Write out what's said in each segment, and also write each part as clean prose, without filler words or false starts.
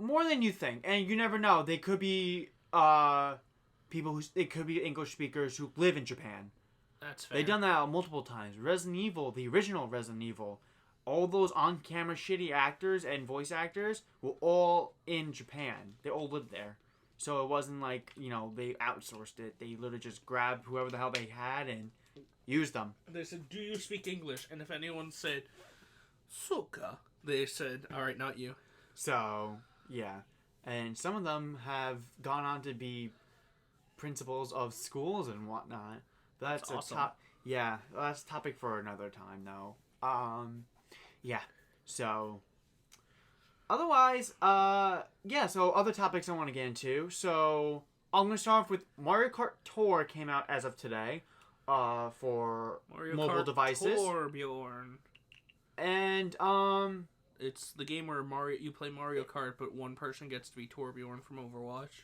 more than you think, and you never know. They could be people they could be English speakers who live in Japan. That's fair. They've done that multiple times. Resident Evil, the original Resident Evil, all those on-camera shitty actors and voice actors were all in Japan. They all lived there. So it wasn't like, they outsourced it. They literally just grabbed whoever the hell they had and used them. They said, do you speak English? And if anyone said, Soka, they said, alright, not you. So, yeah. And some of them have gone on to be principals of schools and whatnot. That's awesome. Yeah, that's a topic for another time, though. Yeah. So, otherwise, so other topics I want to get into. So, I'm going to start off with Mario Kart Tour came out as of today, for Mario mobile Kart devices. Tour, Bjorn. And, It's the game where you play Mario Kart, but one person gets to be Torbjorn from Overwatch.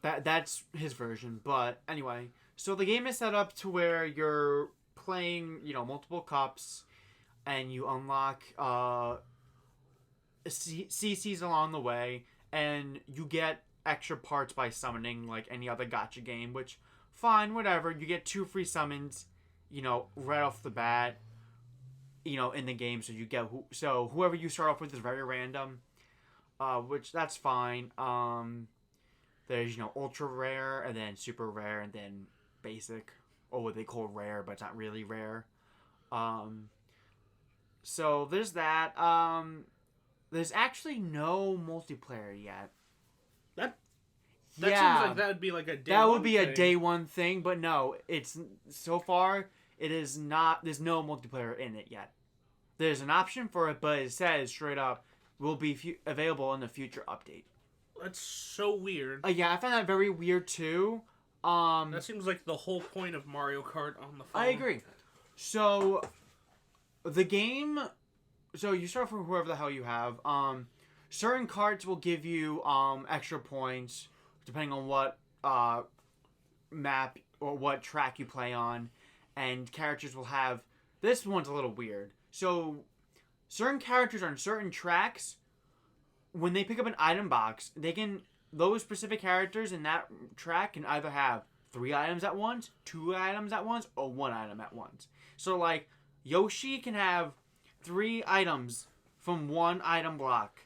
That's his version, but anyway. So the game is set up to where you're playing, multiple cups, and you unlock CCs along the way, and you get extra parts by summoning like any other gacha game, which, fine, whatever. You get 2 free summons, right off the bat, in the game, so you get whoever you start off with is very random, which that's fine. There's ultra rare, and then super rare, and then basic, or what they call rare, but it's not really rare. So there's that. There's actually no multiplayer yet. That seems like that would be like a day. That would be a day one thing, but no, it's so far it is not. There's no multiplayer in it yet. There's an option for it, but it says straight up will be available in the future update. That's so weird. Yeah, I found that very weird too. That seems like the whole point of Mario Kart on the phone. I agree. So, the game... So, you start from whoever the hell you have. Certain carts will give you extra points, depending on what map or what track you play on. And characters will have... This one's a little weird. So, certain characters on certain tracks, when they pick up an item box, those specific characters in that track can either have 3 items at once, 2 items at once, or 1 item at once. So, like, Yoshi can have 3 items from 1 item block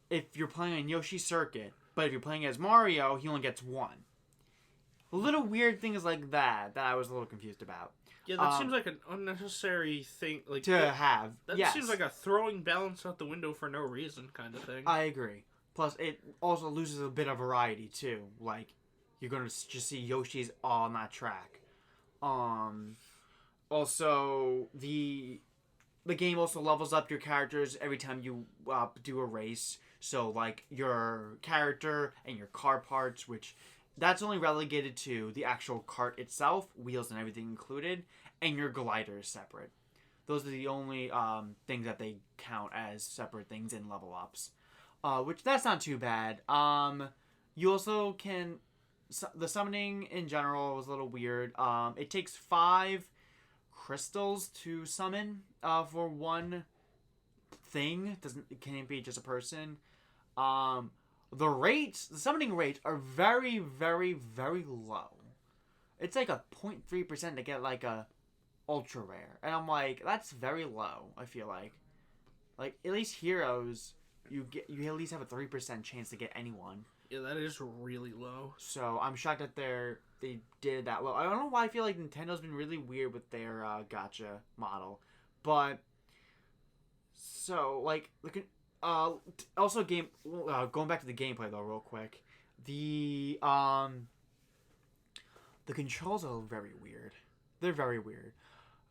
if you're playing on Yoshi's Circuit. But if you're playing as Mario, he only gets 1. Little weird things like that I was a little confused about. Yeah, that seems like an unnecessary thing. Like to have. That yes. seems like a throwing balance out the window for no reason kind of thing. I agree. Plus, it also loses a bit of variety, too. Like, you're going to just see Yoshi's all on that track. Also, the game also levels up your characters every time you do a race. So, like, your character and your car parts, which... That's only relegated to the actual cart itself, wheels and everything included, and your glider is separate. Those are the only things that they count as separate things in level ups. Which, that's not too bad. You also can... The summoning in general was a little weird. It takes 5 crystals to summon for one thing. It can't be just a person. The summoning rates are very, very, very low. It's like a 0.3% to get like a ultra rare. And I'm like, that's very low, I feel like. Like, at least heroes, you at least have a 3% chance to get anyone. Yeah, that is really low. So, I'm shocked that they did that low. I don't know why I feel like Nintendo's been really weird with their gacha model. But, so, like, also going back to the gameplay though real quick, the controls are very weird. They're very weird.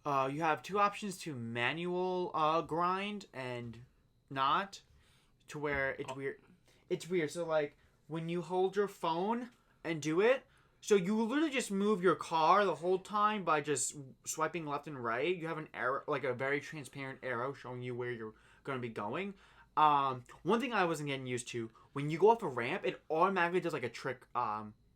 You have 2 options to manual grind and not, to where it's weird. So like when you hold your phone and do it, so you literally just move your car the whole time by just swiping left and right. You have an arrow, like a very transparent arrow showing you where you're going to be going. One thing I wasn't getting used to, when you go off a ramp, it automatically does like a trick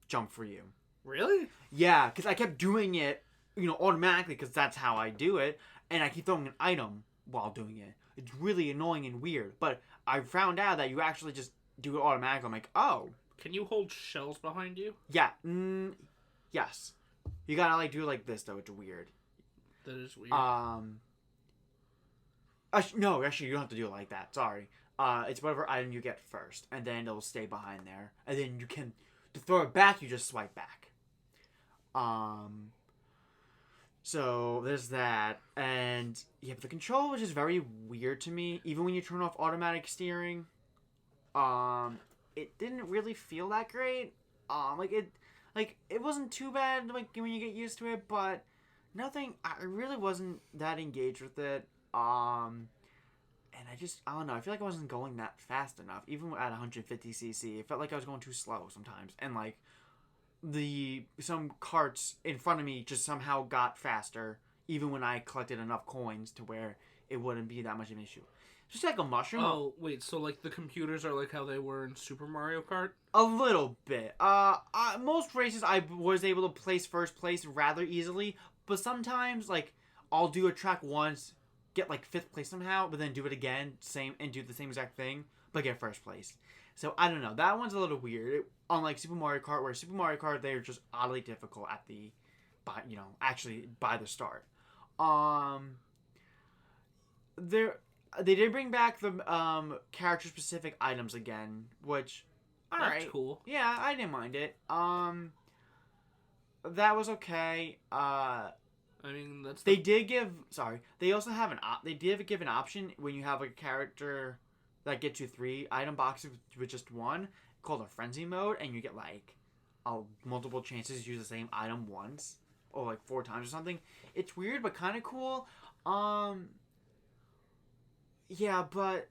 jump for you. Really? Yeah, because I kept doing it, automatically, because that's how I do it, and I keep throwing an item while doing it. It's really annoying and weird, but I found out that you actually just do it automatically. I'm like, oh, Can you hold shells behind you? yeah, yes. You gotta like do it like this though. It's weird. That is weird. No, actually, you don't have to do it like that. Sorry. It's whatever item you get first, and then it'll stay behind there, and then you can to throw it back. You just swipe back. So there's that, and yeah, but the control was just very weird to me. Even when you turn off automatic steering, it didn't really feel that great. It wasn't too bad like when you get used to it, but nothing. I really wasn't that engaged with it. And I don't know. I feel like I wasn't going that fast enough, even at 150cc. It felt like I was going too slow sometimes, and like some carts in front of me just somehow got faster, even when I collected enough coins to where it wouldn't be that much of an issue. Just like a mushroom. Oh wait, so like the computers are like how they were in Super Mario Kart? A little bit. Most races I was able to place first place rather easily, but sometimes like I'll do a track once, get like 5th place somehow, but then do it again, and do the same exact thing, but get first place. So I don't know. That one's a little weird. Unlike Super Mario Kart, where Super Mario Kart they're just oddly difficult at by the start. They did bring back the character specific items again, which That's cool. Yeah, I didn't mind it. That was okay. I mean, They did give. Sorry, they also have They did give an option when you have a character that gets you 3 item boxes with just one, called a frenzy mode, and you get like multiple chances to use the same item once or like 4 times or something. It's weird but kind of cool. Yeah, but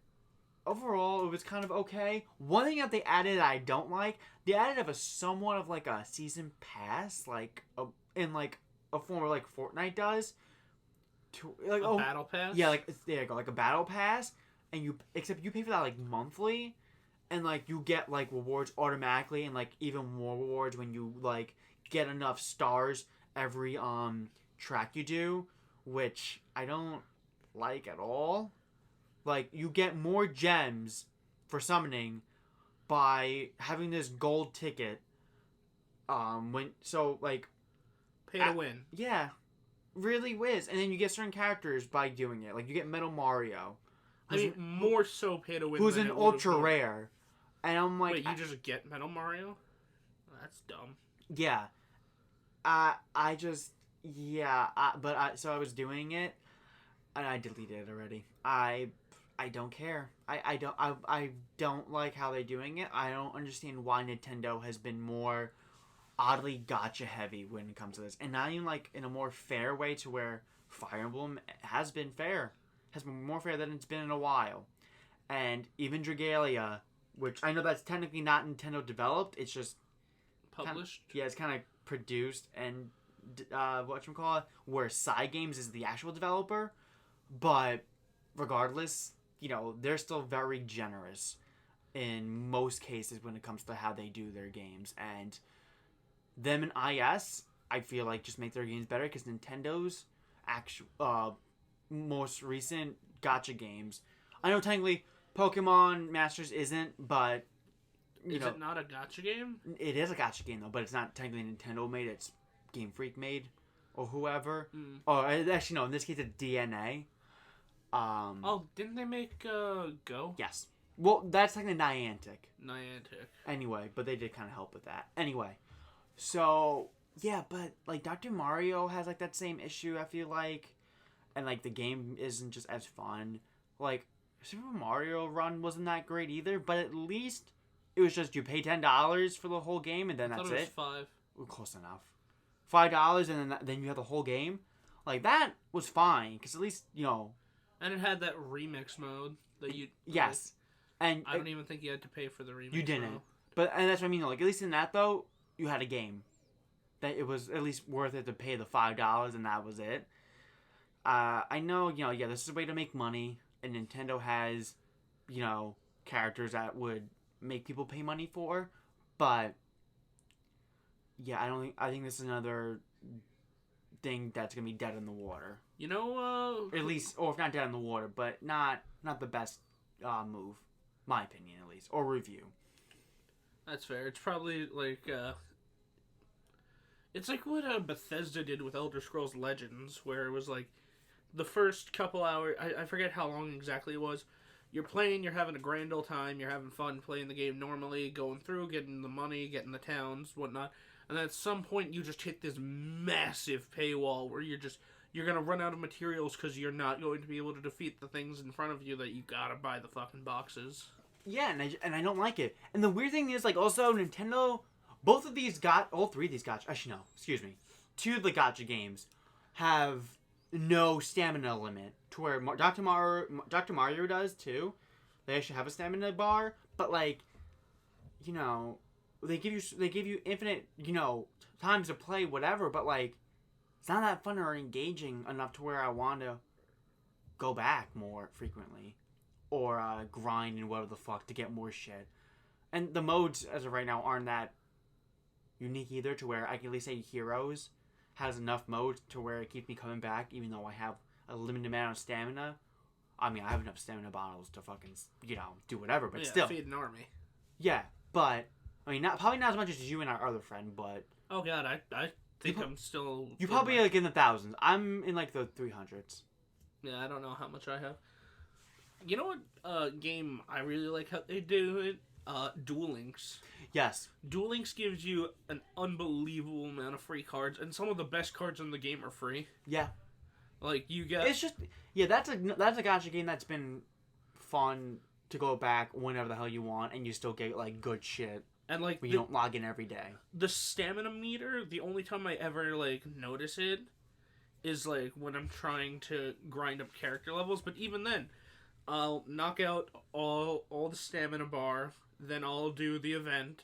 overall it was kind of okay. One thing that they added that I don't like, they added a somewhat of like a season pass, in a form of like Fortnite does. Battle pass? Yeah, there you go, like a battle pass, and except you pay for that like monthly, and like you get like rewards automatically, and like even more rewards when you like get enough stars every track you do, which I don't like at all. Like you get more gems for summoning by having this gold ticket. Pay to win. Yeah, really whiz, and then you get certain characters by doing it. Like you get Metal Mario. I mean, more so pay to win. Who's an ultra rare, and I'm like, wait, you just get Metal Mario? That's dumb. Yeah, so I was doing it, and I deleted it already. I don't care. I don't like how they're doing it. I don't understand why Nintendo has been more oddly gacha heavy when it comes to this, and not even like in a more fair way to where Fire Emblem has been more fair than it's been in a while. And even Dragalia, which I know that's technically not Nintendo developed, it's just published. It's kind of produced and where Side Games is the actual developer, but regardless, they're still very generous in most cases when it comes to how they do their games, and them and IS, I feel like just make their games better because Nintendo's most recent gacha games. I know technically Pokemon Masters isn't, but is it not a gacha game? It is a gacha game though, but it's not technically Nintendo made. It's Game Freak made, or whoever. Or actually no, in this case it's DNA. Didn't they make Go? Yes. Well, that's technically Niantic. Anyway, but they did kind of help with that. Anyway, so yeah, but like Dr. Mario has like that same issue. I feel like, and like the game isn't just as fun. Like Super Mario Run wasn't that great either, but at least it was just you pay $10 for the whole game, and then that's it. $5. Well, close enough. $5, and then you have the whole game. Like that was fine because at least And it had that remix mode that you. Yes. And I don't even think you had to pay for the remix. You didn't. Mode. And that's what I mean. Like at least in that though, you had a game. That it was at least worth it to pay the $5, and that was it. I know, this is a way to make money, and Nintendo has, characters that would make people pay money for, but yeah, I think this is another thing that's gonna be dead in the water. At least, or if not dead in the water, but not the best move, my opinion at least, or review. That's fair. It's probably like it's like what Bethesda did with Elder Scrolls Legends, where it was like the first couple hours. I forget how long exactly it was. You're playing, you're having a grand old time, you're having fun playing the game normally, going through, getting the money, getting the towns, whatnot. And then at some point, you just hit this massive paywall where you're gonna run out of materials because you're not going to be able to defeat the things in front of you that you gotta buy the fucking boxes. Yeah, and I don't like it. And the weird thing is, like, also Nintendo, all three of these gotcha, actually no, excuse me, two of the gotcha games have no stamina limit, to where Dr. Mario does too. They actually have a stamina bar, but like, you know, they give you infinite, you know, times to play whatever, but like, it's not that fun or engaging enough to where I want to go back more frequently. Or grind and whatever the fuck to get more shit. And the modes, as of right now, aren't that unique either, to where I can at least say Heroes has enough modes to where it keeps me coming back, even though I have a limited amount of stamina. I mean, I have enough stamina bottles to fucking, you know, do whatever, but still. Feed an army. Yeah, but, I mean, probably not as much as you and our other friend, but... Oh god, I think I'm still... You're probably, like, in the thousands. I'm in, like, the 300s. Yeah, I don't know how much I have. You know what game I really like how they do it? Duel Links. Yes. Duel Links gives you an unbelievable amount of free cards, and some of the best cards in the game are free. Yeah. Like, you get... It's just... Yeah, that's a gacha game that's been fun to go back whenever the hell you want, and you still get, like, good shit. And, like... When you don't log in every day. The stamina meter, the only time I ever, like, notice it is, like, when I'm trying to grind up character levels, but even then... I'll knock out all the stamina bar, then I'll do the event,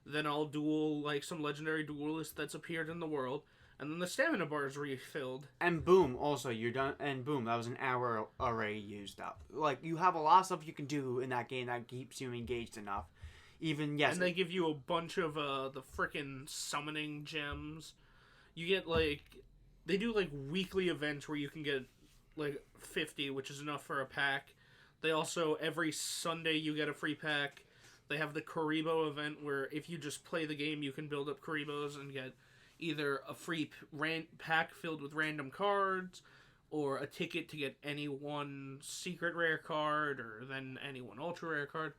then I'll duel, like, some legendary duelist that's appeared in the world, and then the stamina bar is refilled. And boom, also, you're done, and boom, that was an hour already used up. Like, you have a lot of stuff you can do in that game that keeps you engaged enough. Even, yes. And they give you a bunch of, the frickin' summoning gems. You get, like, they do, like, weekly events where you can get, like, 50, which is enough for a pack. They also, every Sunday, you get a free pack. They have the Karibo event where if you just play the game, you can build up Karibos and get either a free pack filled with random cards or a ticket to get any one secret rare card or then any one ultra rare card.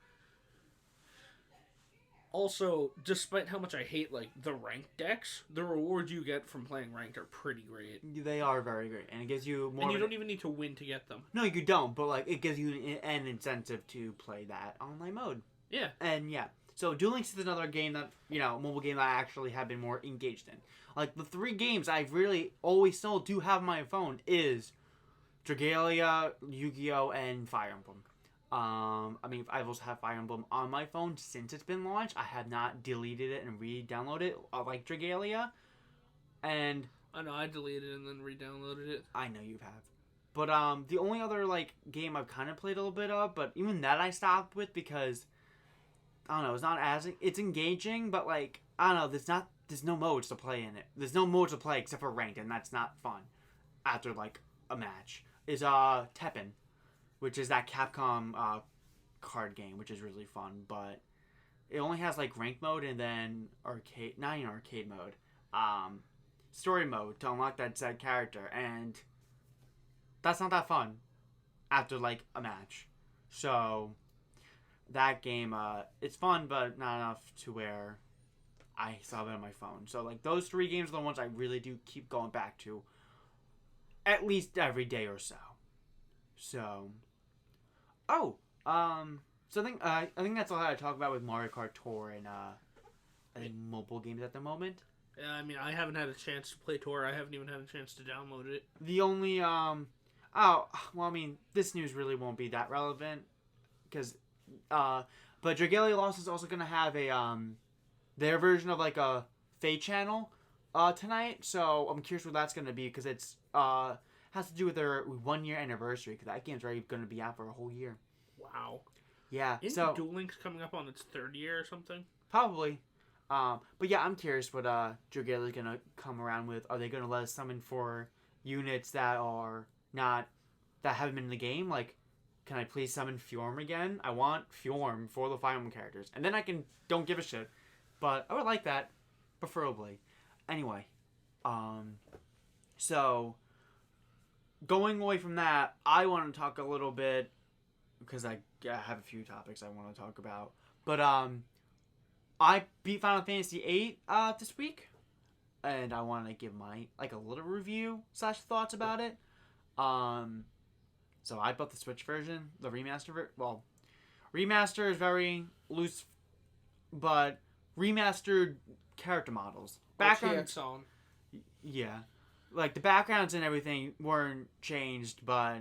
Also, despite how much I hate, like, the ranked decks, the rewards you get from playing ranked are pretty great. They are very great, and it gives you more... And you don't even need to win to get them. No, you don't, but, like, it gives you an incentive to play that online mode. Yeah. And, yeah. So, Duel Links is another game that, you know, mobile game that I actually have been more engaged in. Like, the three games I really always still do have on my phone is Dragalia, Yu-Gi-Oh!, and Fire Emblem. I mean, I've also had Fire Emblem on my phone since it's been launched. I have not deleted it and re-downloaded it like Dragalia. And... I know, I deleted it and then re-downloaded it. I know you have. But, the only other, like, game I've kind of played a little bit of, but even that I stopped with because, I don't know, it's not as... It's engaging, but, like, I don't know, there's no modes to play in it. There's no modes to play except for ranked, and that's not fun after, like, a match. Is, Tekken. Which is that Capcom card game, which is really fun, but it only has like rank mode and then arcade, not even arcade mode, story mode to unlock that said character, and that's not that fun after like a match. So that game, it's fun, but not enough to where I still have it on my phone. So like those three games are the ones I really do keep going back to at least every day or so. So. So I think that's all I talk about with Mario Kart Tour and I think mobile games at the moment. Yeah, I mean, I haven't had a chance to play Tour. I haven't even had a chance to download it. The only this news really won't be that relevant because but Dragalia Lost is also gonna have a their version of like a Fate channel tonight. So I'm curious what that's gonna be because it's has to do with their 1 year anniversary because that game's already going to be out for a whole year. Wow. Yeah. Isn't Duel Links coming up on its third year or something? Probably. But yeah, I'm curious what Dragalia's going to come around with. Are they going to let us summon for units that are not that haven't been in the game, like can I please summon Fjorm again? I want Fjorm for the Fire Emblem characters. And then I can don't give a shit. But I would like that, preferably. Anyway, so going away from that, I want to talk a little bit, because I have a few topics I want to talk about. But I beat Final Fantasy VIII this week, and I want to give my a little review / thoughts about it. So I bought the Switch version, the remaster. Well, remaster is very loose, but remastered character models, backgrounds. Yeah, like the backgrounds and everything weren't changed, but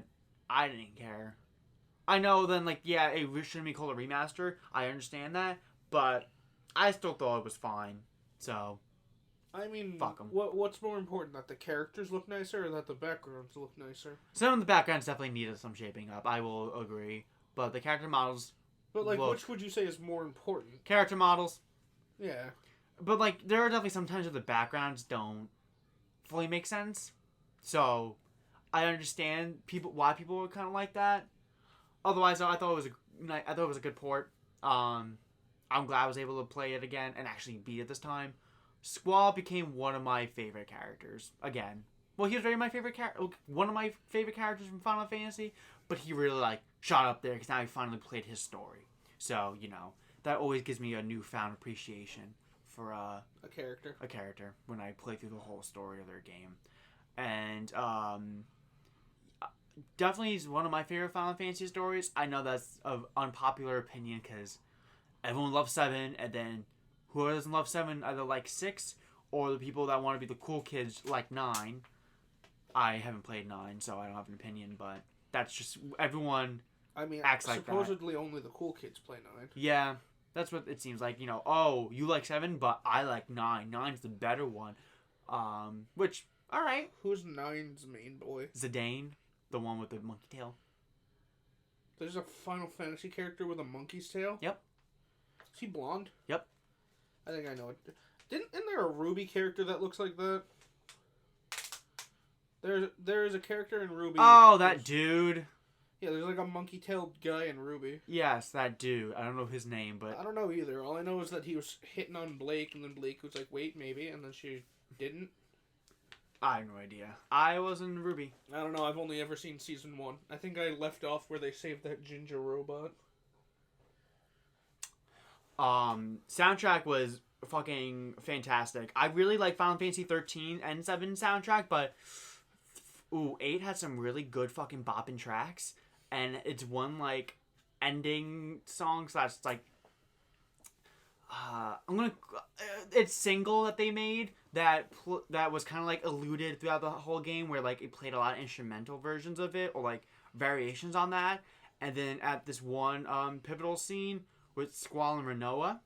I didn't care. I know then, it shouldn't be called a remaster. I understand that, but I still thought it was fine. So, I mean, fuck 'em. What's more important, that the characters look nicer or that the backgrounds look nicer? Some of the backgrounds definitely needed some shaping up. I will agree, but the character models. But which would you say is more important? Character models. Yeah. But there are definitely sometimes where the backgrounds don't fully make sense. So, I understand why people were kind of like that. Otherwise, I thought it was a good port. I'm glad I was able to play it again and actually beat it this time. Squall became one of my favorite characters again. Well, he was one of my favorite characters from Final Fantasy, but he really shot up there because now he finally played his story. So that always gives me a newfound appreciation for a character when I play through the whole story of their game. And definitely is one of my favorite Final Fantasy stories. I know that's of unpopular opinion because everyone loves 7, and then whoever doesn't love 7 either like 6, or the people that want to be the cool kids like 9. I haven't played 9, so I don't have an opinion, but that's just everyone acts like that. Supposedly only the cool kids play 9. Yeah, that's what it seems like. Oh, you like 7, but I like 9. 9's the better one. Which, alright. Who's 9's main boy? Zidane, the one with the monkey tail. There's a Final Fantasy character with a monkey's tail? Yep. Is he blonde? Yep. I think I know it. Isn't there a Ruby character that looks like that? There is a character in Ruby. Oh, that dude. Yeah, there's a monkey-tailed guy in Ruby. Yes, that dude. I don't know his name, but... I don't know either. All I know is that he was hitting on Blake, and then Blake was like, wait, maybe, and then she didn't. I have no idea. I was in Ruby. I don't know. I've only ever seen Season 1. I think I left off where they saved that ginger robot. Soundtrack was fucking fantastic. I really like Final Fantasy 13 and 7 soundtrack, but 8 had some really good fucking bopping tracks, and it's one ending song / it's single that they made that was kind of eluded throughout the whole game, where it played a lot of instrumental versions of it or variations on that, and then at this one pivotal scene with Squall and Renoa,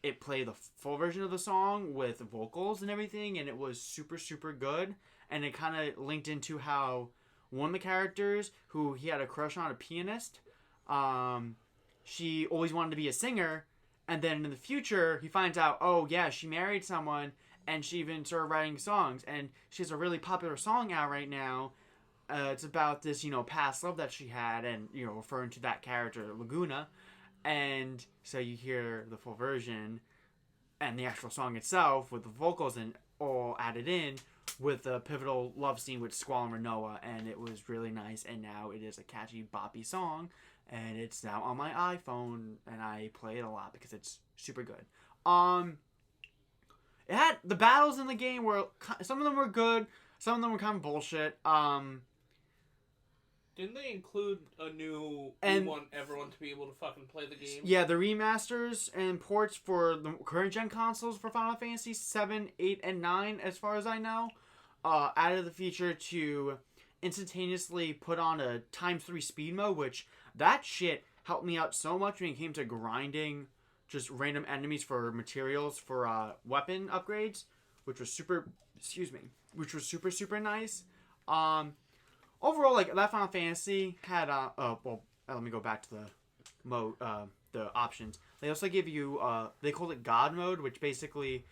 it played the full version of the song with vocals and everything, and it was super, super good. And it kind of linked into how one of the characters, who he had a crush on, a pianist, she always wanted to be a singer, and then in the future, he finds out, oh yeah, she married someone, and she even started writing songs, and she has a really popular song out right now. It's about this, past love that she had, and, referring to that character, Laguna. And so you hear the full version and the actual song itself with the vocals and all added in with the pivotal love scene with Squall and Renoa, and it was really nice. And now it is a catchy, boppy song, and it's now on my iPhone, and I play it a lot because it's super good. It had the battles in the game were some of them were good, some of them were kind of bullshit. Didn't they include a new... We want everyone to be able to fucking play the game? Yeah, the remasters and ports for the current gen consoles for Final Fantasy 7, 8, and 9, as far as I know, added the feature to instantaneously put on a ×3 speed mode, which that shit helped me out so much when it came to grinding just random enemies for materials for weapon upgrades, which was super... Which was super, super nice. Overall, that Final Fantasy had, let me go back to the mode, the options. They also give you, they call it God mode, which basically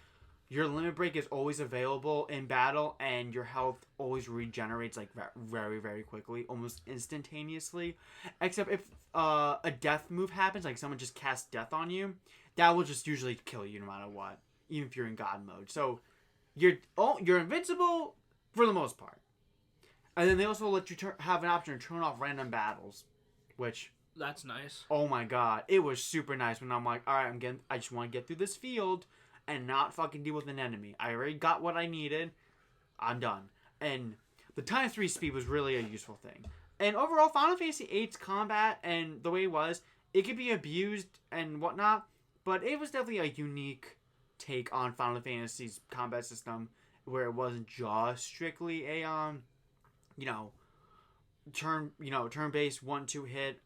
your limit break is always available in battle, and your health always regenerates like very, very quickly, almost instantaneously. Except if a death move happens, like someone just casts death on you, that will just usually kill you no matter what, even if you're in God mode. So you're invincible for the most part. And then they also let you have an option to turn off random battles, which That's nice. oh my god, it was super nice when I'm like, all right, I just want to get through this field and not fucking deal with an enemy. I already got what I needed. I'm done. And the times 3 speed was really a useful thing. And overall, Final Fantasy VIII's combat and the way it was, it could be abused and whatnot, but it was definitely a unique take on Final Fantasy's combat system, where it wasn't just strictly a turn-based 1-2 hit.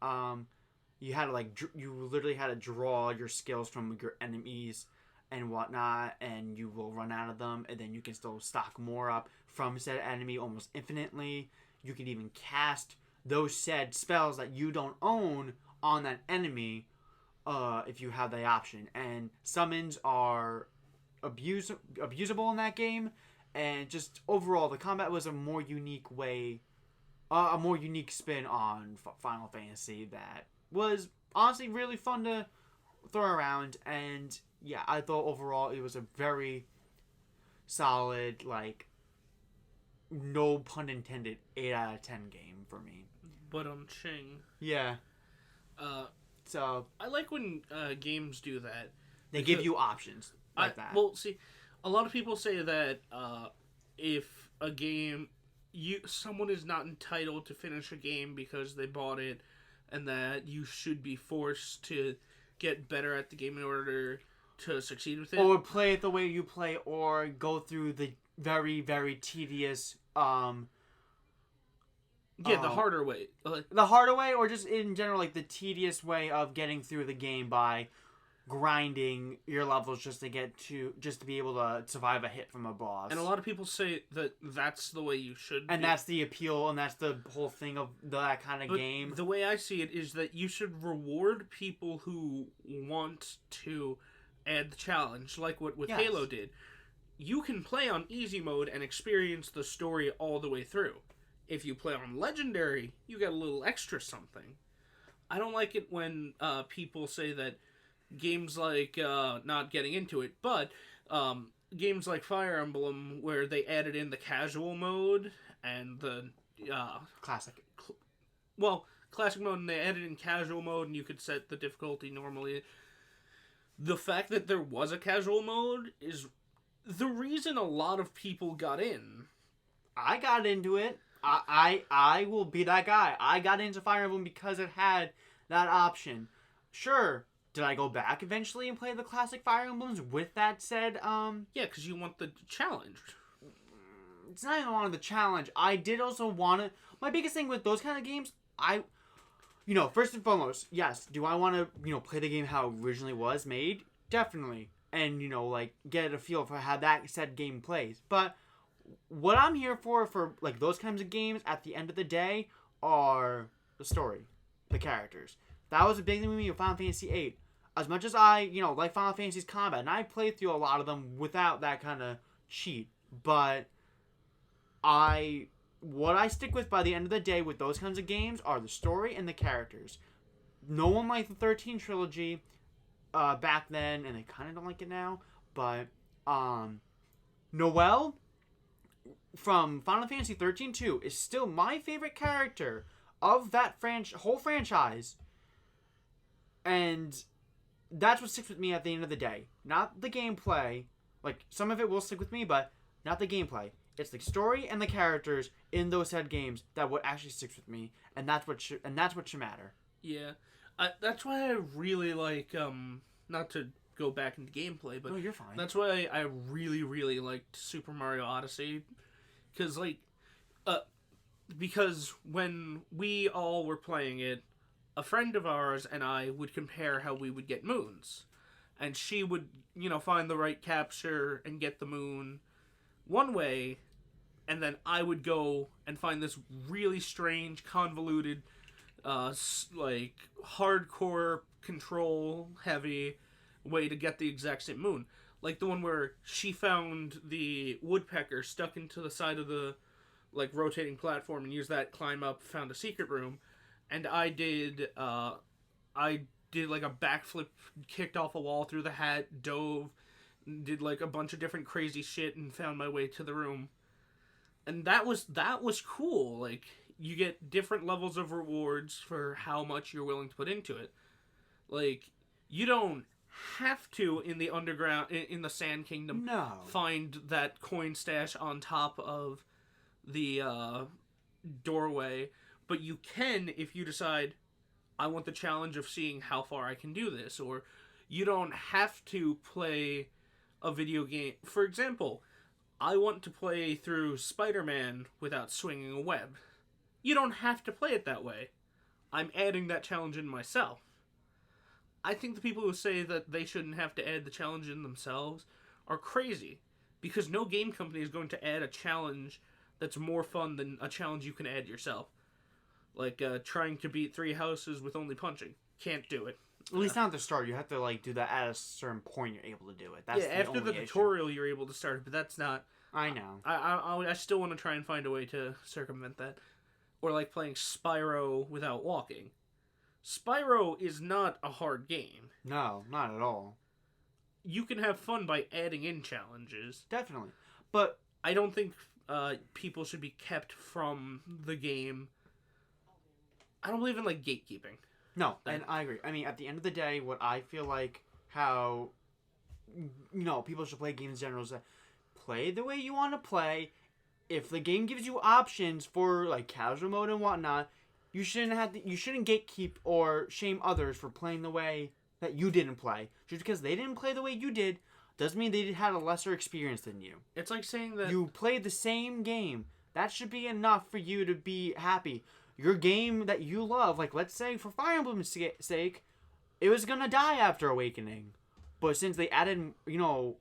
You had to you literally had to draw your skills from your enemies and whatnot, and you will run out of them, and then you can still stock more up from said enemy almost infinitely. You can even cast those said spells that you don't own on that enemy, if you have the option. And summons are abusable in that game, and just overall, the combat was a more unique way, a more unique spin on Final Fantasy that was honestly really fun to throw around. And yeah, I thought overall it was a very solid, like, no pun intended, 8 out of 10 game for me. But ching. Yeah. So I like when games do that. They give you options like that. Well, see, a lot of people say that if a game, someone is not entitled to finish a game because they bought it, and that you should be forced to get better at the game in order to succeed with it. Or play it the way you play, or go through the very, very tedious the harder way. The harder way, or just in general, like, the tedious way of getting through the game by grinding your levels just to be able to survive a hit from a boss. And a lot of people say that that's the way you should and that's the appeal, and that's the whole thing of that kind of game. The way I see it is that you should reward people who want to add the challenge, like what Yes. Halo did. You can play on easy mode and experience the story all the way through. If you play on Legendary, you get a little extra something. I don't like it when people say that games like, not getting into it, but games like Fire Emblem, where they added in the casual mode and the Classic. Classic mode, and they added in casual mode, and you could set the difficulty normally. The fact that there was a casual mode is the reason a lot of people got in. I got into it. I will be that guy. I got into Fire Emblem because it had that option. Sure, did I go back eventually and play the classic Fire Emblems with that said, Yeah, because you want the challenge. It's not even wanting the challenge. I did also want to... My biggest thing with those kind of games, first and foremost, yes, do I want to, play the game how it originally was made? Definitely. And, get a feel for how that said game plays. But what I'm here for like those kinds of games at the end of the day are the story, the characters. That was a big thing with me with Final Fantasy VIII. As much as I, like Final Fantasy's combat, and I played through a lot of them without that kind of cheat, but what I stick with by the end of the day with those kinds of games are the story and the characters. No one liked the 13 trilogy back then, and they kind of don't like it now, but Noelle from Final Fantasy 13-2 is still my favorite character of that whole franchise. And that's what sticks with me at the end of the day. Not the gameplay. Like, some of it will stick with me, but not the gameplay. It's the story and the characters in those said games that what actually sticks with me, and that's what should matter. Yeah, that's why I really like. Not to go back into gameplay, but no, you're fine. That's why I really, really liked Super Mario Odyssey, because when we all were playing it, a friend of ours and I would compare how we would get moons, and she would, find the right capture and get the moon one way, and then I would go and find this really strange, convoluted, hardcore control heavy way to get the exact same moon. Like the one where she found the woodpecker stuck into the side of the like rotating platform and used that climb up, found a secret room, and I did like a backflip, kicked off a wall through the hat, dove, did like a bunch of different crazy shit, and found my way to the room. And that was cool. Like you get different levels of rewards for how much you're willing to put into it. Like you don't have to in the underground in the Sand Kingdom find that coin stash on top of the doorway, but you can if you decide I want the challenge of seeing how far I can do this. Or you don't have to play a video game. For example, I want to play through Spider-Man without swinging a web. You don't have to play it that way. I'm adding that challenge in myself. I think the people who say that they shouldn't have to add the challenge in themselves are crazy, because no game company is going to add a challenge that's more fun than a challenge you can add yourself. Like trying to beat 3 houses with only punching. Can't do it. At least not at the start. You have to like do that at a certain point. You're able to do it. That's after the tutorial, you're able to start it, but that's not. I know. I still want to try and find a way to circumvent that, or like playing Spyro without walking. Spyro is not a hard game. No, not at all. You can have fun by adding in challenges. Definitely. But I don't think people should be kept from the game. I don't believe in like gatekeeping. No, and I agree. I mean, at the end of the day, what I feel like how people should play games in general is that play the way you want to play. If the game gives you options for like casual mode and whatnot, you shouldn't gatekeep or shame others for playing the way that you didn't play. Just because they didn't play the way you did doesn't mean they had a lesser experience than you. It's like saying that you played the same game. That should be enough for you to be happy. Your game that you love, like let's say for Fire Emblem's sake, it was gonna die after Awakening. But since they added,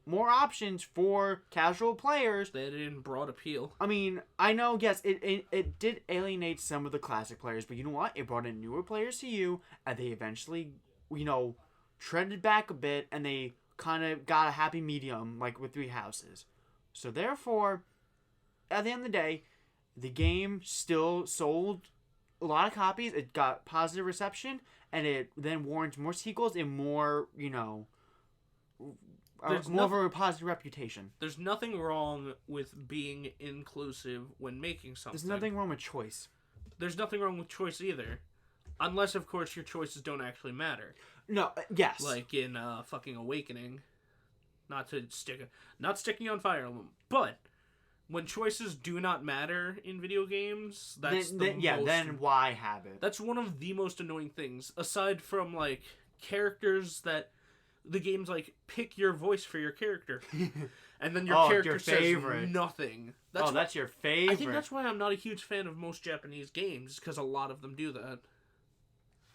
more options for casual players, they added broad appeal. I mean, I know, yes, it did alienate some of the classic players, but you know what? It brought in newer players to you, and they eventually, treaded back a bit, and they kind of got a happy medium, like with 3 houses. So therefore, at the end of the day, the game still sold a lot of copies. It got positive reception, and it then warrants more sequels and more, more of a positive reputation. There's nothing wrong with being inclusive when making something. There's nothing wrong with choice. There's nothing wrong with choice either. Unless, of course, your choices don't actually matter. No, yes. Like in fucking Awakening. Not sticking on Fire Emblem. But when choices do not matter in video games, then why have it? That's one of the most annoying things. Aside from, like, characters that the game's like, pick your voice for your character. And then your character says nothing. That's your favorite. I think that's why I'm not a huge fan of most Japanese games, because a lot of them do that.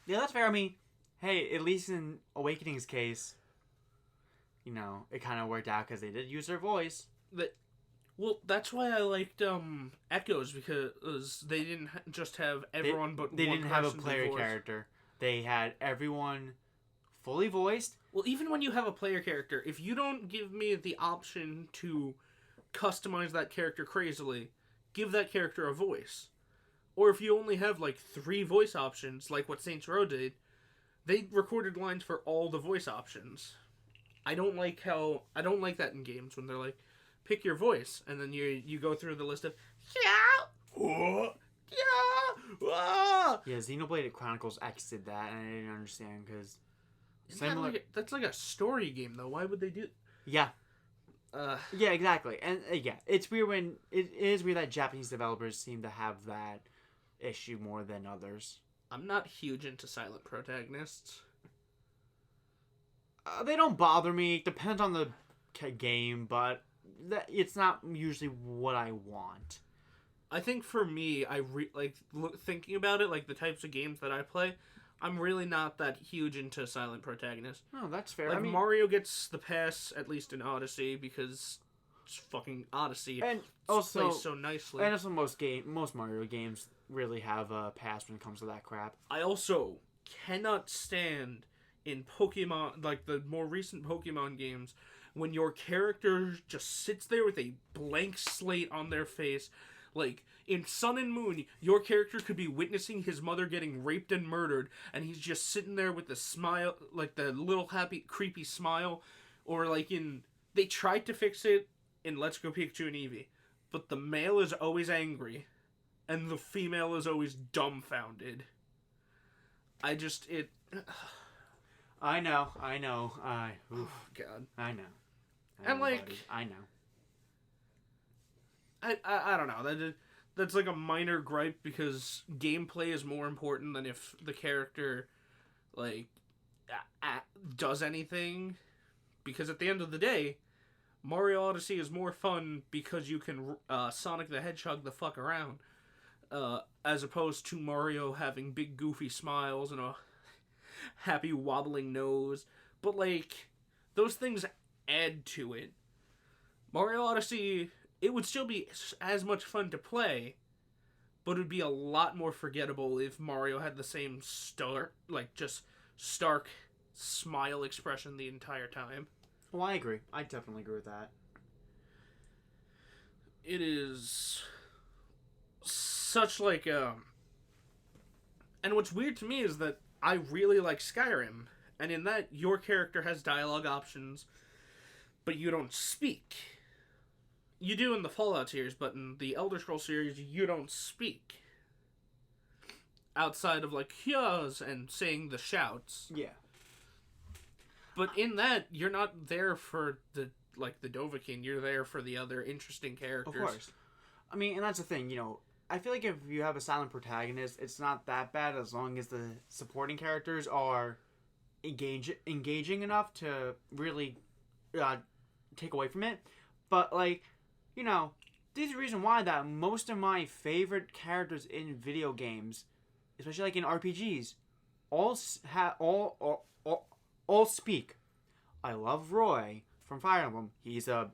Yeah, that's fair. I mean, hey, at least in Awakening's case, it kind of worked out because they did use their voice. Well, that's why I liked Echoes, because they didn't just have everyone but one person. They didn't have a player character. They had everyone fully voiced. Well, even when you have a player character, if you don't give me the option to customize that character crazily, give that character a voice. Or if you only have, like, 3 voice options, like what Saints Row did, they recorded lines for all the voice options. I don't like that in games when they're like, pick your voice, and then you go through the list of, yeah, Xenoblade Chronicles X did that, and I didn't understand, because... That's like a story game, though. Why would they do... Yeah. Yeah, exactly. And, it's weird when... It is weird that Japanese developers seem to have that issue more than others. I'm not huge into silent protagonists. They don't bother me. It depends on the game, but it's not usually what I want. I think for me, thinking about it, like the types of games that I play, I'm really not that huge into silent protagonists. No, that's fair. Like, Mario gets the pass, at least in Odyssey, because it's fucking Odyssey. And also plays so nicely. And also most Mario games really have a pass when it comes to that crap. I also cannot stand in Pokemon, like the more recent Pokemon games, when your character just sits there with a blank slate on their face. Like, in Sun and Moon, your character could be witnessing his mother getting raped and murdered, and he's just sitting there with the smile, like the little happy, creepy smile. Or like they tried to fix it in Let's Go Pikachu and Eevee, but the male is always angry, and the female is always dumbfounded. I know. Oh, God. I know. And like, buddy. I know. I don't know. That's like a minor gripe because gameplay is more important than if the character, like, does anything. Because at the end of the day, Mario Odyssey is more fun because you can Sonic the Hedgehog the fuck around. As opposed to Mario having big goofy smiles and a happy wobbling nose. But, like, those things add to it. Mario Odyssey, it would still be as much fun to play, but it would be a lot more forgettable if Mario had the same stark smile expression the entire time. Well, I agree. I definitely agree with that. It is such like and what's weird to me is that I really like Skyrim, and in that your character has dialogue options, but you don't speak. You do in the Fallout series, but in the Elder Scrolls series, you don't speak. Outside of like "hyas" and saying the shouts. Yeah. But in that, you're not there for the Dovahkiin. You're there for the other interesting characters. Of course. I mean, and that's the thing, you know, I feel like if you have a silent protagonist, it's not that bad as long as the supporting characters are engaging enough to really take away from it. But, like, you know, there's a reason why that most of my favorite characters in video games, especially like in RPGs, all speak. I love Roy from Fire Emblem. He's a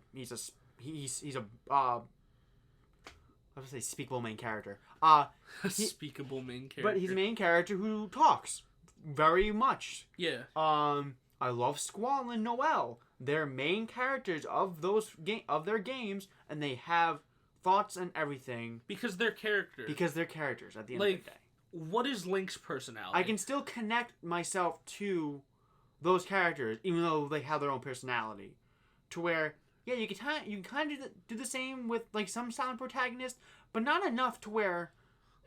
I would say speakable main character. Speakable main character. But he's a main character who talks very much. Yeah. I love Squall and Noelle. They're main characters of their games, and they have thoughts and everything because they're characters. Because they're characters at the end of the day. What is Link's personality? I can still connect myself to those characters, even though they have their own personality, to where you can kind of do the same with like some silent protagonists, but not enough to where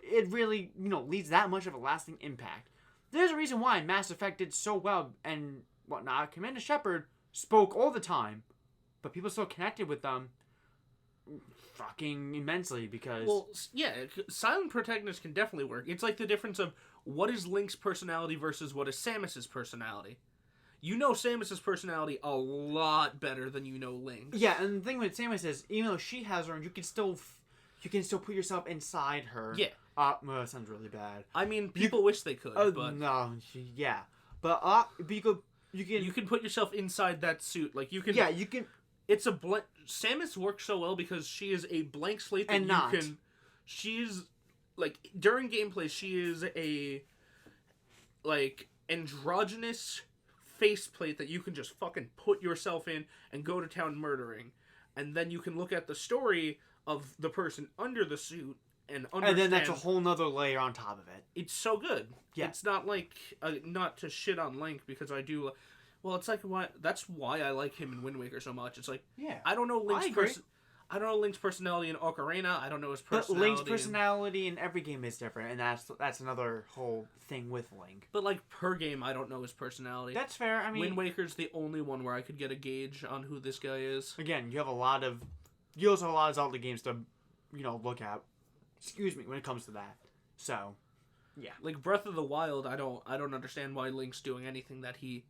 it really leaves that much of a lasting impact. There's a reason why Mass Effect did so well and whatnot. Commander Shepard spoke all the time, but people still connected with them fucking immensely because... Well, yeah, silent protagonists can definitely work. It's like the difference of what is Link's personality versus what is Samus's personality. You know Samus's personality a lot better than you know Link's. Yeah, and the thing with Samus is, even though she has her own, you can still put yourself inside her. Yeah. That sounds really bad. I mean, people wish they could, but... No, yeah. But you can put yourself inside that suit. Like, you can... Yeah, you can... It's a blank... Samus works so well because she is a blank slate that She's... Like, during gameplay, she is a... Like, androgynous faceplate that you can just fucking put yourself in and go to town murdering. And then you can look at the story of the person under the suit and understand... And then that's a whole nother layer on top of it. It's so good. Yeah. It's not like... not to shit on Link, because I do... Well, it's like that's why I like him in Wind Waker so much. It's like... Yeah. I don't know Link's personality in Ocarina. I don't know his personality. But Link's personality in every game is different, and that's another whole thing with Link. But, like, per game, I don't know his personality. That's fair. I mean... Wind Waker's the only one where I could get a gauge on who this guy is. Again, you also have a lot of Zelda games to, look at. Excuse me, when it comes to that. So, yeah. Like, Breath of the Wild, I don't understand why Link's doing anything that he...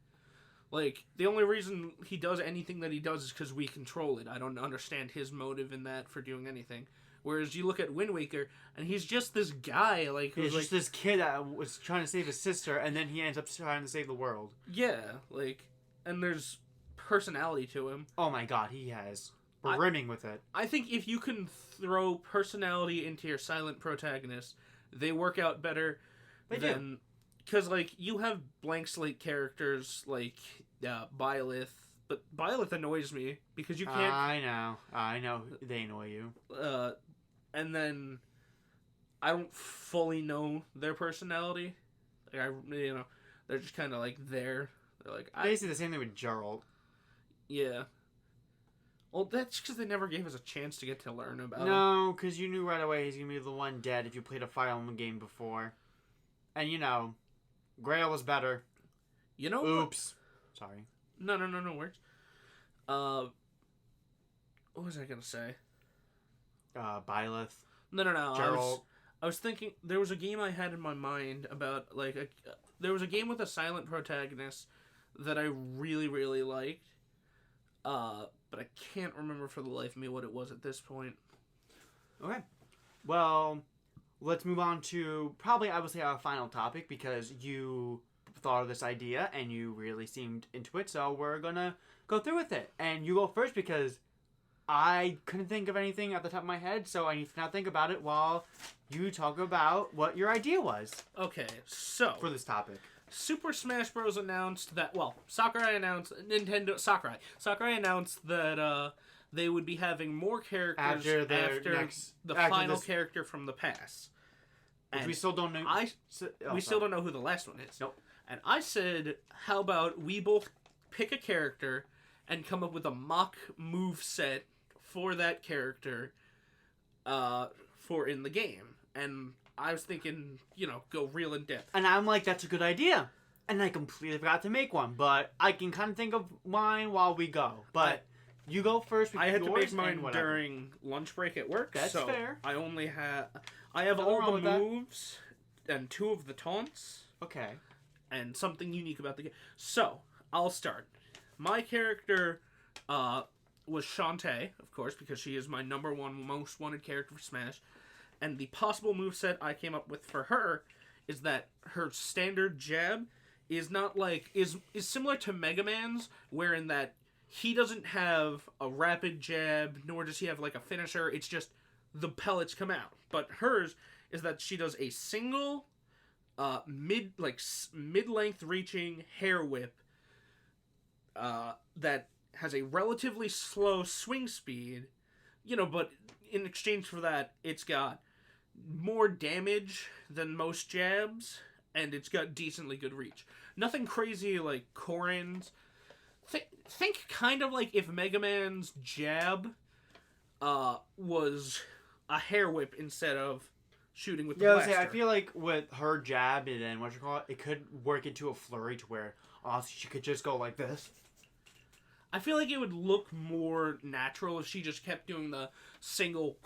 Like, the only reason he does anything that he does is because we control it. I don't understand his motive in that for doing anything. Whereas you look at Wind Waker, and he's just this guy, like... He's just this kid that was trying to save his sister, and then he ends up trying to save the world. Yeah, like... And there's personality to him. Oh my god, he has. Brimming with it. I think if you can throw personality into your silent protagonist, they work out better than because like you have blank slate characters like Byleth, but Byleth annoys me because you can't. I know they annoy you. And then I don't fully know their personality. Like they're just kind of like there. They're like basically the same thing with Gerald. Yeah. Well, that's because they never gave us a chance to get to learn about him. No, because you knew right away he's gonna be the one dead if you played a Fire Emblem game before. And Grail was better. You know? Oops. Sorry. No worries. What was I gonna say? Byleth. No. Gerald. I was thinking there was a game I had in my mind about like there was a game with a silent protagonist that I really really liked. But I can't remember for the life of me what it was at this point. Okay. Well, let's move on to probably I would say our final topic because you thought of this idea and you really seemed into it. So we're gonna go through with it, and you go first because I couldn't think of anything at the top of my head, so I need to now think about it while you talk about what your idea was. Okay, so for this topic. Super Smash Bros. Announced that, Sakurai announced that they would be having more characters after the final character from the past. Which we still don't know. We still don't know who the last one is. Nope. And I said, how about we both pick a character and come up with a mock move set for that character for in the game. And I was thinking, go real in depth. And I'm like, that's a good idea. And I completely forgot to make one. But I can kind of think of mine while we go. But you go first. I had to make mine during lunch break at work. That's fair. I have all the moves and 2 of the taunts. Okay. And something unique about the game. So, I'll start. My character was Shantae, of course, because she is my number 1 most wanted character for Smash. And the possible moveset I came up with for her is that her standard jab is not is similar to Mega Man's, wherein that he doesn't have a rapid jab, nor does he have a finisher. It's just the pellets come out. But hers is that she does a single mid-length reaching hair whip that has a relatively slow swing speed, but in exchange for that, it's got more damage than most jabs, and it's got decently good reach. Nothing crazy like Corrin's. Think kind of like if Mega Man's jab was a hair whip instead of shooting with the blaster. I feel like with her jab and then it could work into a flurry to where she could just go like this. I feel like it would look more natural if she just kept doing the single,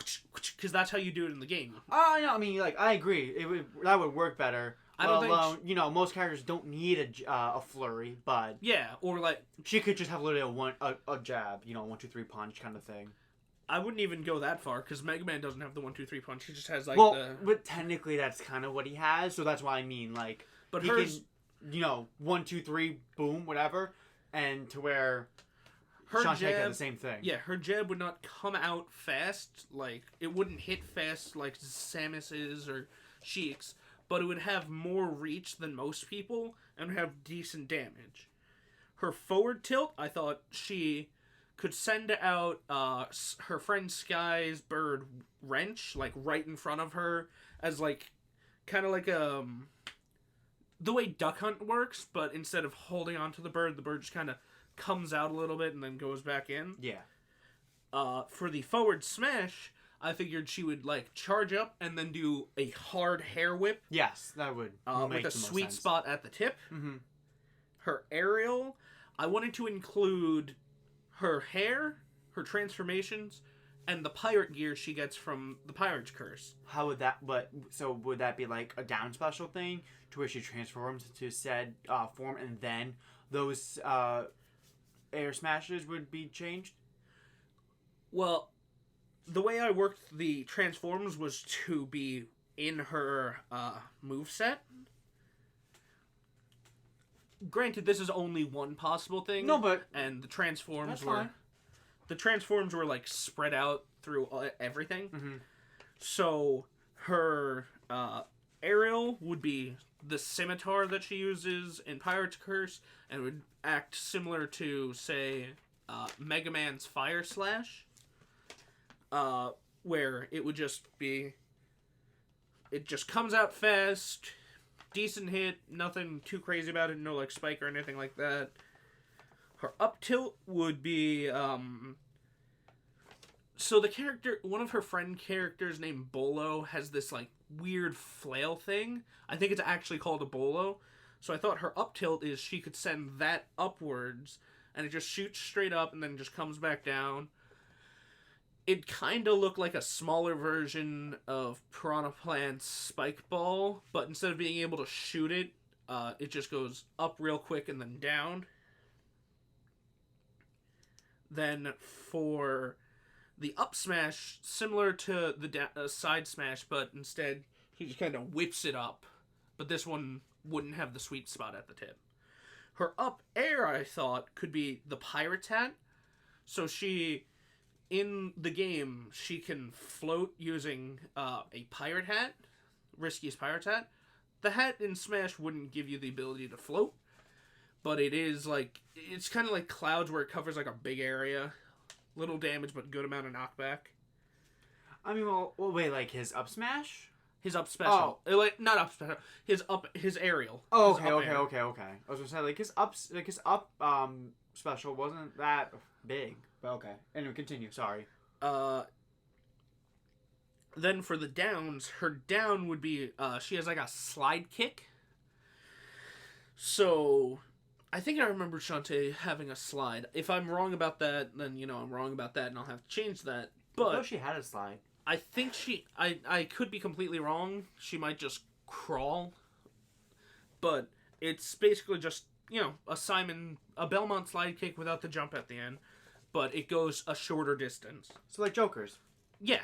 because that's how you do it in the game. Oh, no, I mean, I agree. That would work better. Most characters don't need a flurry, but yeah, or she could just have literally a jab, 1, 2, 3 punch kind of thing. I wouldn't even go that far because Mega Man doesn't have the 1, 2, 3 punch. He just has but technically that's kind of what he has, so that's why I mean But he hers, can, 1, 2, 3, boom, whatever, and to where. Her jab had the same thing. Yeah, her jab would not come out fast. It wouldn't hit fast like Samus's or Sheik's, but it would have more reach than most people and would have decent damage. Her forward tilt, I thought she could send out her friend Sky's bird wrench right in front of her as kind of like the way Duck Hunt works, but instead of holding onto the bird just kind of comes out a little bit and then goes back in. Yeah. For the forward smash, I figured she would charge up and then do a hard hair whip. Yes, that would make with a sweet sense. spot at the tip. Mm-hmm. Her aerial, I wanted to include her hair, her transformations, and the pirate gear she gets from the Pirate's Curse. How would that? Would that be a down special thing to where she transforms into said form and then those air smashes would be changed? Well, the way I worked the transforms was to be in her moveset. Granted, this is only one possible thing. No, but and the transforms were spread out through everything. Mm-hmm. So her aerial would be the scimitar that she uses in Pirate's Curse, and would act similar to, say, Mega Man's Fire Slash, where it would just be, it just comes out fast, decent hit, nothing too crazy about it, no like spike or anything like that. Her up tilt would be, so the character, one of her friend characters named Bolo has this like weird flail thing. I think it's actually called a bolo. So I thought her up tilt is she could send that upwards and it just shoots straight up and then just comes back down. It kind of looked like a smaller version of Piranha Plant's Spike Ball, but instead of being able to shoot it, it just goes up real quick and then down. Then for the up smash, similar to the side smash, but instead he just kind of whips it up. But this one wouldn't have the sweet spot at the tip. Her up air, I thought, could be the Pirate's Hat. So she, in the game, she can float using a pirate hat, Risky's Pirate's Hat. The hat in Smash wouldn't give you the ability to float, but it is like, it's kind of like Clouds where it covers like a big area. Little damage, but good amount of knockback. I mean, well wait, like his up smash? His up special. Oh. Like, not up special. His aerial. Oh, his okay. I was gonna say, like, his up special wasn't that big. But okay. Anyway, continue, sorry. Then for the downs, her down would be, she has like a slide kick. So, I think I remember Shantae having a slide. If I'm wrong about that, then, I'm wrong about that and I'll have to change that. But I thought she had a slide. I think I could be completely wrong. She might just crawl. But it's basically just, a Belmont slide kick without the jump at the end. But it goes a shorter distance. So like Joker's. Yeah.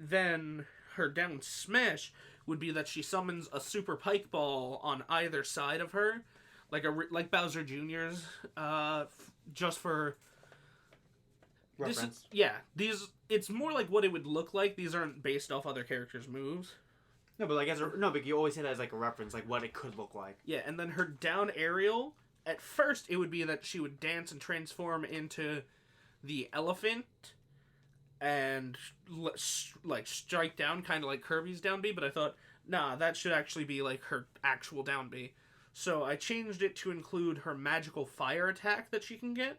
Then her down smash would be that she summons a super pike ball on either side of her. Like Bowser Jr.'s, just for reference. It's more like what it would look like. These aren't based off other characters' moves. No, but but you always say that as like a reference, like what it could look like. Yeah, and then her down aerial, at first it would be that she would dance and transform into the elephant and like strike down, kind of like Kirby's down B, but I thought, nah, that should actually be like her actual down B. So I changed it to include her magical fire attack that she can get.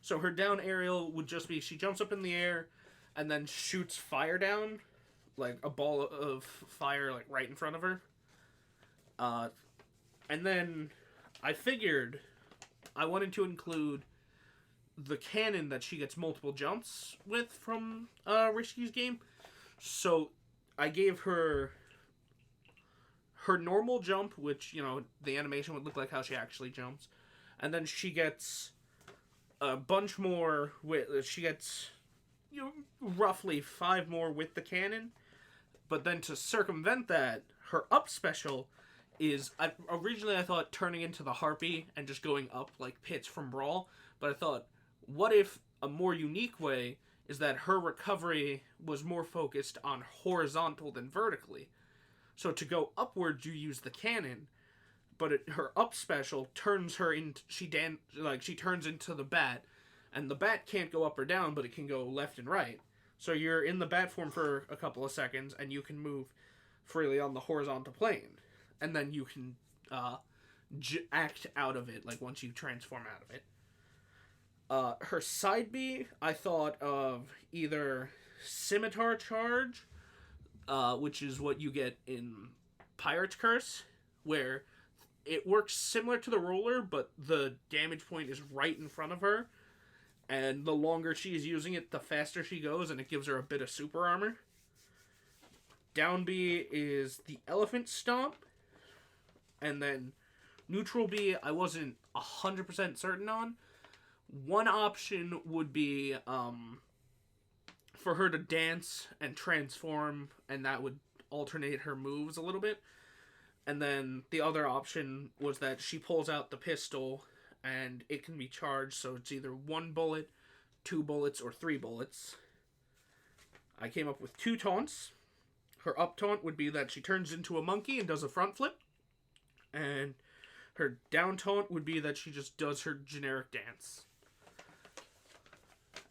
So her down aerial would just be, she jumps up in the air and then shoots fire down, like a ball of fire like right in front of her. And then I figured I wanted to include the cannon that she gets multiple jumps with from Risky's game. So I gave her normal jump, which, the animation would look like how she actually jumps. And then she gets a bunch more she gets, roughly 5 more with the cannon. But then to circumvent that, her up special is, originally I thought turning into the Harpy and just going up like Pits from Brawl. But I thought, what if a more unique way is that her recovery was more focused on horizontal than vertically? So to go upwards, you use the cannon, but her up special turns her into, she turns into the bat, and the bat can't go up or down, but it can go left and right. So you're in the bat form for a couple of seconds, and you can move freely on the horizontal plane, and then you can act out of it, like once you transform out of it. Her side B, I thought of either Scimitar Charge, which is what you get in Pirate's Curse, where it works similar to the roller, but the damage point is right in front of her, and the longer she's using it, the faster she goes, and it gives her a bit of super armor. Down B is the Elephant Stomp, and then neutral B, I wasn't 100% certain on. One option would be for her to dance and transform, and that would alternate her moves a little bit. And then the other option was that she pulls out the pistol, and it can be charged, so it's either 1 bullet, 2 bullets, or 3 bullets. I came up with 2 taunts. Her up taunt would be that she turns into a monkey and does a front flip. and her down tone would be that she just does her generic dance.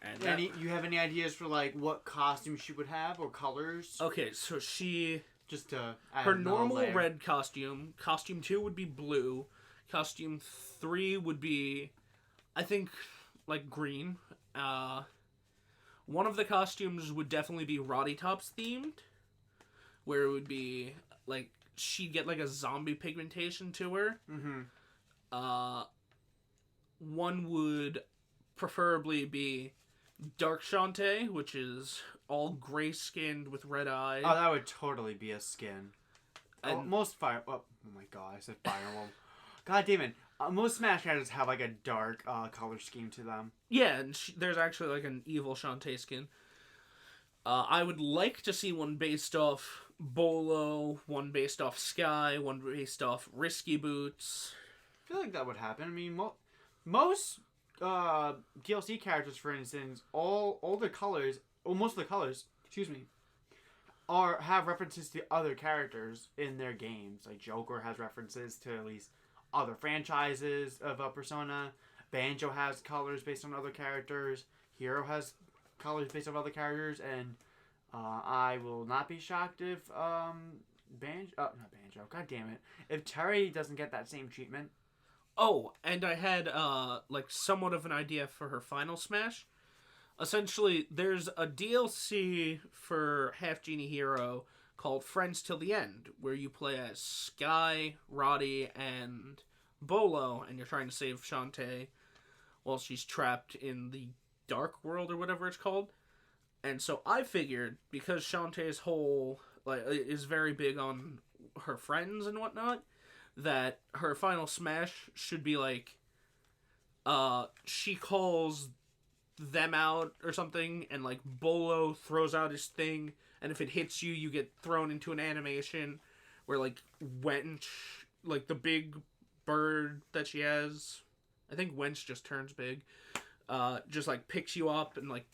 And you have any ideas for like what costume she would have or colors? Okay, so she just to her normal red costume. Costume 2 would be blue. Costume 3 would be, I think, like green. One of the costumes would definitely be Roddy Tops themed, where it would be like she'd get like a zombie pigmentation to her. Mm-hmm. One would preferably be Dark Shantae, which is all gray skinned with red eyes. Oh, that would totally be a skin. And most fire. Oh my god, I said Firewall. God damn it. Most Smash characters have like a dark color scheme to them. Yeah, and there's actually like an evil Shantae skin. I would like to see one based off Bolo, one based off Sky, one based off Risky Boots. I feel like that would happen. I mean, most DLC characters, for instance, all the colors, or most of the colors, excuse me, have references to other characters in their games. Like Joker has references to at least other franchises of Persona. Banjo has colors based on other characters. Hero has colors based on other characters, and I will not be shocked if not Banjo. God damn it! If Terry doesn't get that same treatment. Oh, and I had like somewhat of an idea for her final Smash. Essentially, there's a DLC for Half Genie Hero called Friends Till the End, where you play as Sky, Roddy, and Bolo, and you're trying to save Shantae while she's trapped in the Dark World or whatever it's called. And so I figured, because Shantae's whole is very big on her friends and whatnot, that her final Smash should be like, she calls them out or something, and like Bolo throws out his thing, and if it hits you, you get thrown into an animation where like Wench, like the big bird that she has, I think Wench just turns big, just like picks you up, and like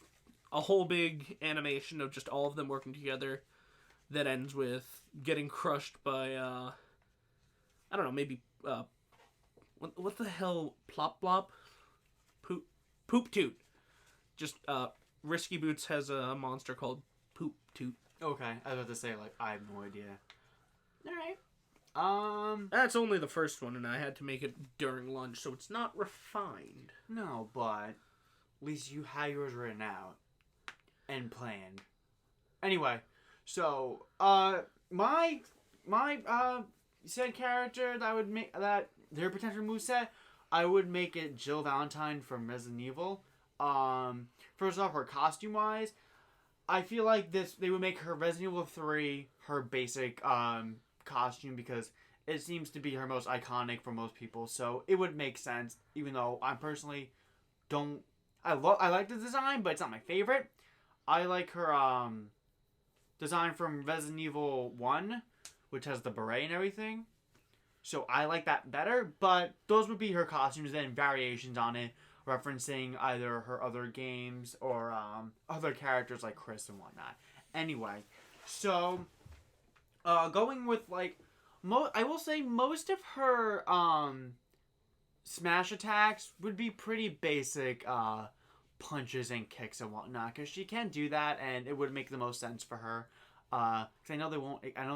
a whole big animation of just all of them working together that ends with getting crushed by I don't know, maybe what the hell, Plop Blop, Poop Toot. Just Risky Boots has a monster called Poop Toot. Okay, I was about to say like I have no idea. All right. That's only the first one, and I had to make it during lunch, so it's not refined. No, but at least you have yours written out and planned. Anyway, so my said character that I would make that their potential moveset, I would make it Jill Valentine from Resident Evil. First off, her costume wise, I feel like they would make her Resident Evil 3 her basic costume because it seems to be her most iconic for most people. So it would make sense, even though I personally don't. I like the design, but it's not my favorite. I like her design from Resident Evil 1, which has the beret and everything. So I like that better, but those would be her costumes and variations on it, referencing either her other games or other characters like Chris and whatnot. Anyway, so going with like, I will say most of her smash attacks would be pretty basic punches and kicks and whatnot, because she can do that, and it would make the most sense for her. Because I know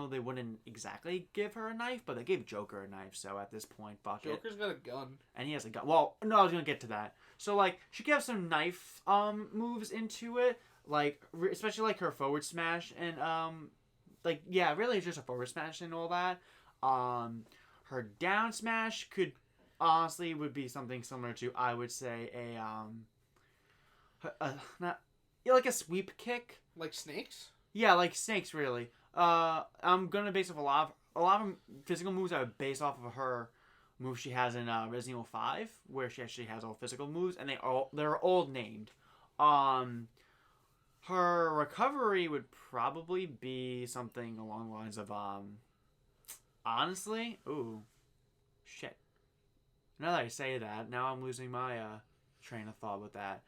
they wouldn't exactly give her a knife, but they gave Joker a knife, so at this point, fuck it. Joker's got a gun. And he has a gun. Well, no, I was gonna get to that. So, like, she could have some knife moves into it, like, especially, like, her forward smash, and, like, yeah, really it's just a forward smash and all that. Her down smash could, honestly, would be something similar to, I would say, like a sweep kick. Like Snakes? Yeah, like Snakes, really. I'm gonna base off a lot of physical moves I would base off of her moves she has in Resident Evil 5, where she actually has all physical moves, and they're all named. Her recovery would probably be something along the lines of honestly, ooh, shit. Now that I say that, now I'm losing my train of thought with that.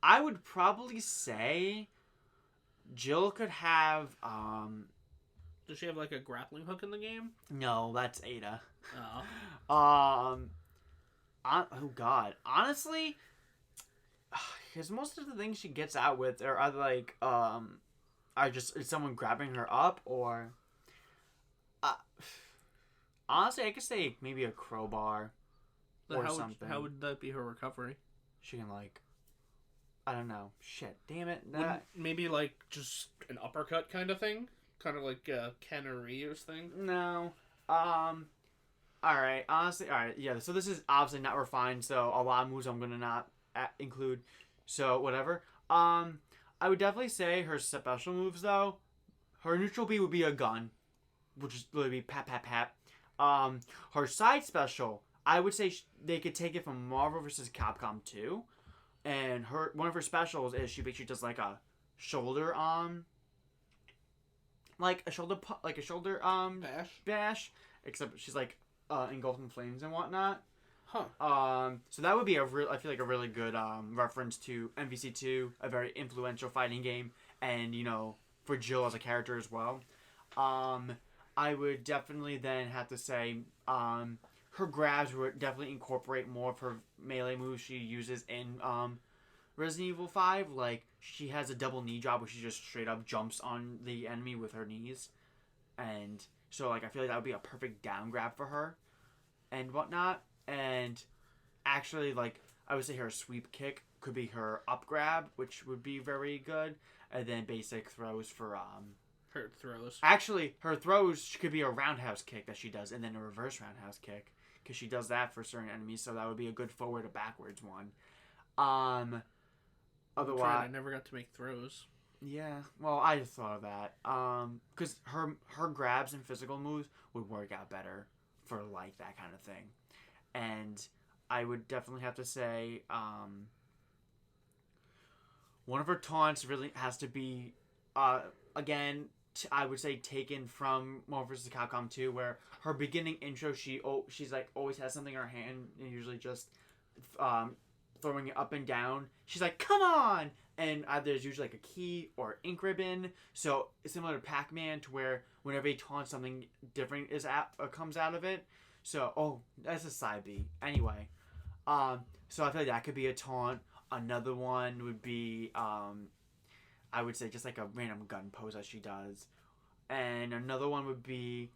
I would probably say Jill could have Does she have like a grappling hook in the game? No, that's Ada. Oh. Oh God. Honestly, because most of the things she gets out with are either like are just is someone grabbing her up or. Uh, Honestly, I could say maybe a crowbar or something. How would that be her recovery? She can like, I don't know. Shit, damn it. Maybe like just an uppercut kind of thing, kind of like Ken or Ryu's thing. No. All right. Honestly, all right. Yeah. So this is obviously not refined. So a lot of moves I'm gonna not include. So whatever. I would definitely say her special moves though. Her neutral B would be a gun, which is literally be pat pat pat. Her side special, I would say they could take it from Marvel vs. Capcom 2, and one of her specials is she basically does like a shoulder bash, except she's like engulfed in flames and whatnot. Huh. So that would be I feel like a really good reference to MVC2, a very influential fighting game, and for Jill as a character as well. I would definitely then have to say her grabs would definitely incorporate more of her melee moves she uses in Resident Evil 5. Like, she has a double knee drop where she just straight up jumps on the enemy with her knees. And so, like, I feel like that would be a perfect down grab for her and whatnot. And actually, like, I would say her sweep kick could be her up grab, which would be very good. And then basic throws for her throws. Actually, her throws could be a roundhouse kick that she does, and then a reverse roundhouse kick, because she does that for certain enemies. So that would be a good forward to backwards one. Otherwise, I never got to make throws. Yeah, well, I just thought of that. Because her grabs and physical moves would work out better for like that kind of thing, and I would definitely have to say, one of her taunts really has to be, again, I would say taken from Marvel vs. Capcom 2, where her beginning intro, she's like always has something in her hand, and usually just throwing it up and down. She's like, "Come on!" And there's usually like a key or ink ribbon. So it's similar to Pac-Man, to where whenever he taunts, something different comes out of it. So that's a side B. Anyway, so I feel like that could be a taunt. Another one would be I would say just like a random gun pose that she does. And another one would be,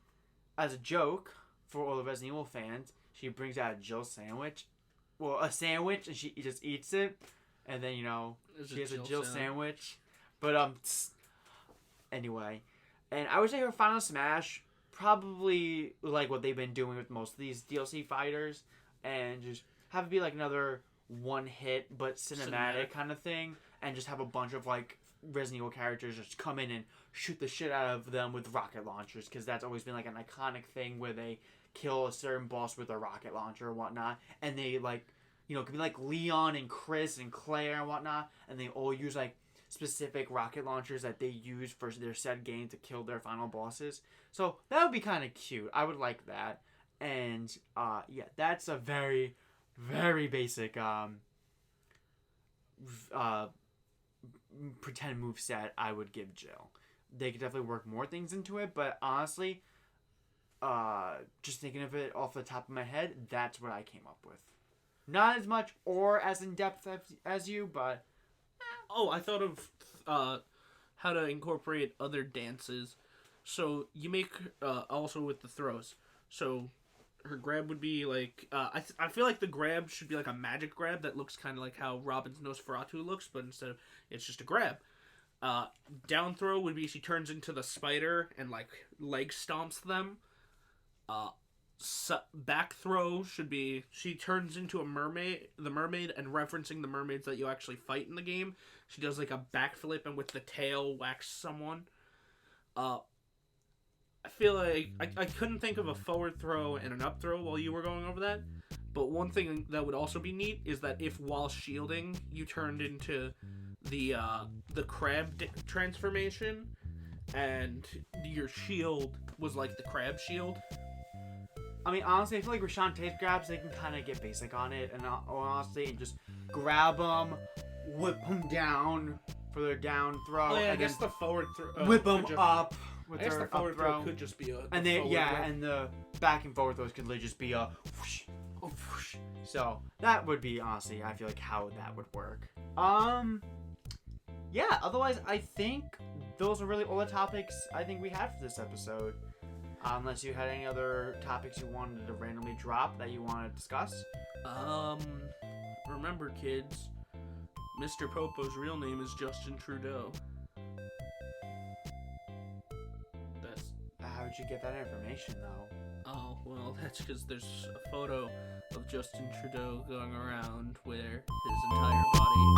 as a joke for all the Resident Evil fans, she brings out a Jill sandwich. Well, a sandwich, and she just eats it. And then, she has a Jill sandwich. But, anyway. And I would say her final smash, probably like what they've been doing with most of these DLC fighters. And just have it be like another one hit, but cinematic kind of thing. And just have a bunch of, like, Resident Evil characters just come in and shoot the shit out of them with rocket launchers, because that's always been like an iconic thing where they kill a certain boss with a rocket launcher or whatnot, and they like, it could be like Leon and Chris and Claire and whatnot, and they all use like specific rocket launchers that they use for their said game to kill their final bosses. So that would be kind of cute. I would like that. And yeah, that's a very, very basic pretend move set I would give Jill. They could definitely work more things into it, but honestly, just thinking of it off the top of my head, that's what I came up with. Not as much or as in depth as you, but I thought of how to incorporate other dances. So you make also with the throws. So her grab would be like I feel like the grab should be like a magic grab that looks kind of like how Robin's Nosferatu looks, but instead of it's just a grab. Down throw would be she turns into the spider and like leg stomps them. Back throw should be she turns into the mermaid, and referencing the mermaids that you actually fight in the game. She does like a backflip and with the tail whacks someone. I feel like I couldn't think of a forward throw and an up throw while you were going over that. But one thing that would also be neat is that if while shielding you turned into the crab transformation, and your shield was like the crab shield. I mean, honestly, I feel like Rashawn Tate's grabs, they can kind of get basic on it, and honestly, just grab them, whip them down for their down throw, I and guess the forward throw. whip them up with I guess their the forward up throw. throw could just be a And the back and forward throws could literally just be a whoosh, whoosh. So that would be honestly, I feel like how that would work. Yeah. Otherwise, I think those are really all the topics I think we had for this episode. Unless you had any other topics you wanted to randomly drop that you want to discuss. Remember, kids, Mr. Popo's real name is Justin Trudeau. How did you get that information, though? Oh, well, that's because there's a photo of Justin Trudeau going around where his entire body